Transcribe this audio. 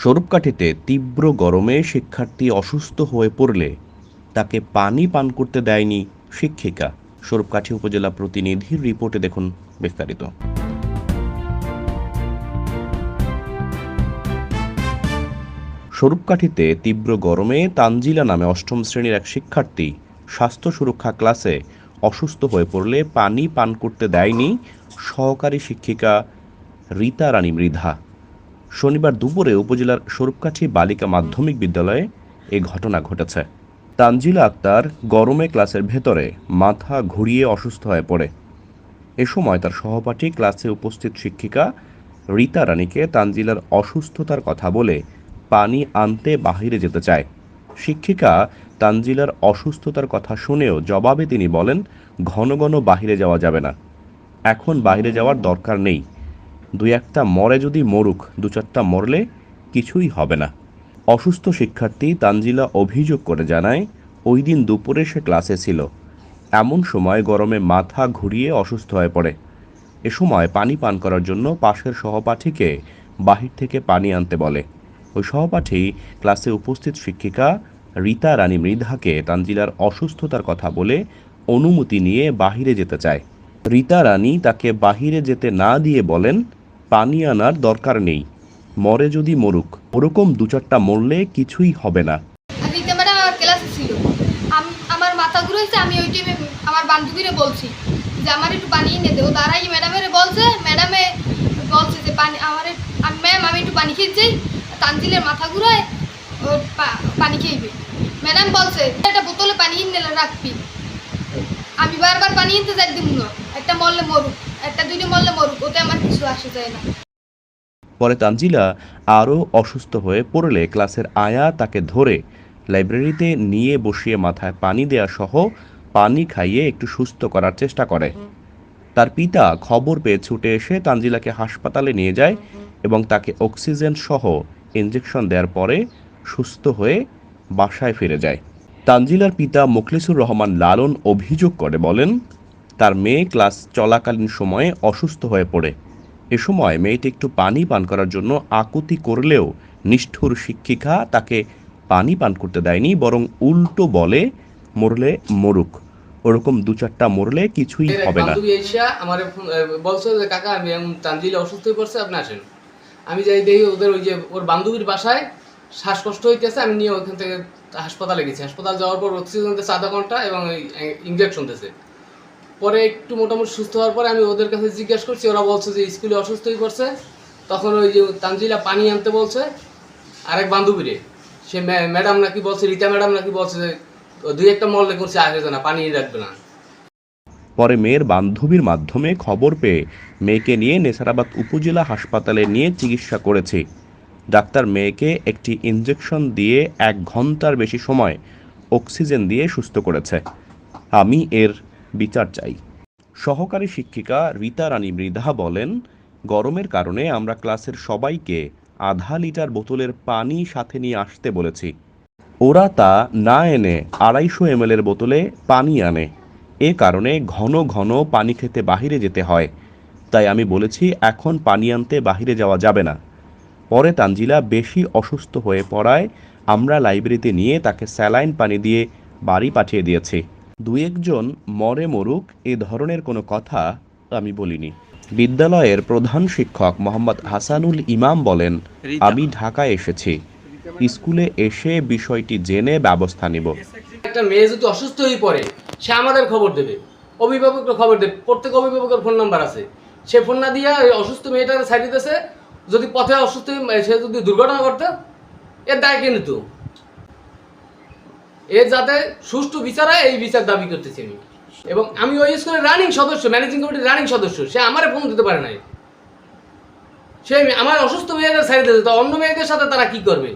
স্বরূপকাঠিতে তীব্র গরমে শিক্ষার্থী অসুস্থ হয়ে পড়লে তাকে পানি পান করতে দেয়নি শিক্ষিকা। স্বরূপকাঠি উপজেলা প্রতিনিধির রিপোর্টে দেখুন বিস্তারিত। স্বরূপকাঠিতে তীব্র গরমে তানজিলা নামে অষ্টম শ্রেণীর এক শিক্ষার্থী স্বাস্থ্য সুরক্ষা ক্লাসে অসুস্থ হয়ে পড়লে পানি পান করতে দেয়নি সহকারী শিক্ষিকা রীতা রানী মৃধা। শনিবার দুপুরে উপজেলার স্বরূপকাঠি বালিকা মাধ্যমিক বিদ্যালয়ে এ ঘটনা ঘটেছে। তানজিলা আক্তার গরমে ক্লাসের ভেতরে মাথা ঘুরিয়ে অসুস্থ হয়ে পড়ে। এ সময় তার সহপাঠী ক্লাসে উপস্থিত শিক্ষিকা রীতা রানীকে তানজিলার অসুস্থতার কথা বলে পানি আনতে বাহিরে যেতে চায়। শিক্ষিকা তানজিলার অসুস্থতার কথা শুনেও জবাবে তিনি বলেন, ঘন ঘন বাহিরে যাওয়া যাবে না, এখন বাইরে যাওয়ার দরকার নেই, দুই একটা মরে যদি মরুক, দু চারটা মরলে কিছুই হবে না। অসুস্থ শিক্ষার্থী তানজিলা অভিযোগ করে জানায়, ওই দিন দুপুরে সে ক্লাসে ছিল, এমন সময় গরমে মাথা ঘুরিয়ে অসুস্থ হয়ে পড়ে। এ সময় পানি পান করার জন্য পাশের সহপাঠীকে বাহির থেকে পানি আনতে বলে। ওই সহপাঠী ক্লাসে উপস্থিত শিক্ষিকা রীতা রানী মৃধাকে তানজিলার অসুস্থতার কথা বলে অনুমতি নিয়ে বাহিরে যেতে চায়। রীতা রানী তাকে বাহিরে যেতে না দিয়ে বলেন, পানি আনার দরকার নেই, মরে যদি মরুক, ওরকম দু চারটা মরলে কিছুই হবে না। রীতা ম্যাডাম আমার ক্লাসে ছিল, আমার মাথা ঘুরেছে, আমি ওই টাইমে আমার বান্ধবীরে বলছি যে আমার একটু পানি এনে দেবো। তারাই ম্যাডামের বলছে, ম্যাডামে বলছে যে পানি আমার, ম্যাম আমি একটু পানি খেয়েছি, তানজিলের মাথা ঘুরায় ওর পানি খেয়েবে। ম্যাডাম বলছে একটা বোতলে পানি এনে রাখবি। আমি বারবার পানি এনতে যাই দিব না, একটা মরলে মরুক, একটা দুইটা মরলে মরুক, ওতে আমার কিছু আসে যায় না। পরে তানজিলা আরও অসুস্থ হয়ে পড়লে ক্লাসের আয়া তাকে ধরে লাইব্রেরিতে নিয়ে বসিয়ে মাথায় পানি দেয়া সহ পানি খাইয়ে একটু সুস্থ করার চেষ্টা করে। তার পিতা খবর পেয়ে ছুটে এসে তানজিলাকে হাসপাতালে নিয়ে যায় এবং তাকে অক্সিজেন সহ ইনজেকশন দেওয়ার পরে সুস্থ হয়ে বাসায় ফিরে যায়। তানজিলার পিতা মোখলেসুর রহমান লালন অভিযোগ করে বলেন, তার মেয়ে ক্লাস চলাকালীন সময়ে অসুস্থ হয়ে পড়ে। এ সময় মেয়েটি একটু পানি পান করার জন্য আকুতি করলেও নিষ্ঠুর শিক্ষিকা তাকে পানি পান করতে দেয়নি, বরং উল্টো বলে, মরলে মরুক, ওরকম দু চারটা মরলে কিছুই হবে না। আমার বলছে যে কাকা আমি তানজিলা অসুস্থ হয়ে পড়ছে, আপনি আসেন। আমি যাই দেখি ওদের ওই যে ওর বান্ধবীর বাসায় শ্বাসকষ্ট হইতেছে, আমি নিয়ে ওখান থেকে হাসপাতালে গেছি। হাসপাতাল যাওয়ার পর অক্সিজেন দিয়েছে আধা ঘন্টা এবং ইঞ্জেকশন দিয়েছে। পরে একটু মোটামুটি সুস্থ হওয়ার পরে আমি ওদের কাছে জিজ্ঞাসা করছি, ওরা বলছে যে স্কুলে অসুস্থ হয়ে পড়ছে। তখন ওই যে তানজিলা পানি আনতে বলছে আরেক বান্ধবীরে, সে ম্যাডাম নাকি বলছে, রীতা ম্যাডাম নাকি বলছে যে দুই একটা মরলে করছে, আগে না পানি রাখবে না। পরে মেয়ের বান্ধবীর মাধ্যমে খবর পেয়ে মেয়েকে নিয়ে নেসারাবাদ উপজেলা হাসপাতালে নিয়ে চিকিৎসা করেছি। ডাক্তার মেয়েকে একটি ইনজেকশন দিয়ে 1 ঘন্টার বেশি সময় অক্সিজেন দিয়ে সুস্থ করেছে। আমি এর বিচার চাই। সহকারী শিক্ষিকা রীতা রানী মৃধা বলেন, গরমের কারণে আমরা ক্লাসের সবাইকে আধা লিটার বোতলের পানি সাথে নিয়ে আসতে বলেছি। ওরা তা না এনে 250 ml বোতলে পানি আনে। এ কারণে ঘন ঘন পানি খেতে বাহিরে যেতে হয়। তাই আমি বলেছি এখন পানি আনতে বাহিরে যাওয়া যাবে না। পরে তানজিলা বেশি অসুস্থ হয়ে পড়ায় আমরা লাইব্রেরিতে নিয়ে তাকে স্যালাইন পানি দিয়ে বাড়ি পাঠিয়ে দিয়েছি। 2-1 জন মরে মরুক এ ধরনের কোনো কথা আমি বলিনি। বিদ্যালয়ের প্রধান শিক্ষক মোহাম্মদ হাসানুল ইমাম বলেন, আমি ঢাকায় এসেছি, স্কুলে এসে বিষয়টি জেনে ব্যবস্থা নিব। একটা মেয়ে যদি অসুস্থ হয়ে পড়ে সে আমাদের খবর দেবে, অভিভাবকরা খবর দেবে, প্রত্যেক অভিভাবকের ফোন নাম্বার আছে। সে ফোন না দিয়ে অসুস্থ মেয়েটার সাইড দিতেছে, যদি পথে অসুস্থ সে যদি দুর্ঘটনা করতো এর দায় কে নিত? এর যাতে সুষ্ঠু বিচার হয় এই বিচার দাবি করতেছি আমি। এবং আমি ওই স্কুলের রানিং সদস্য, ম্যানেজিং কমিটির রানিং সদস্য, সে আমারে ফোন দিতে পারে নাই। সে আমার অসুস্থ মেয়েদের সাইড দিতে, অন্য মেয়েদের সাথে তারা কি করবে?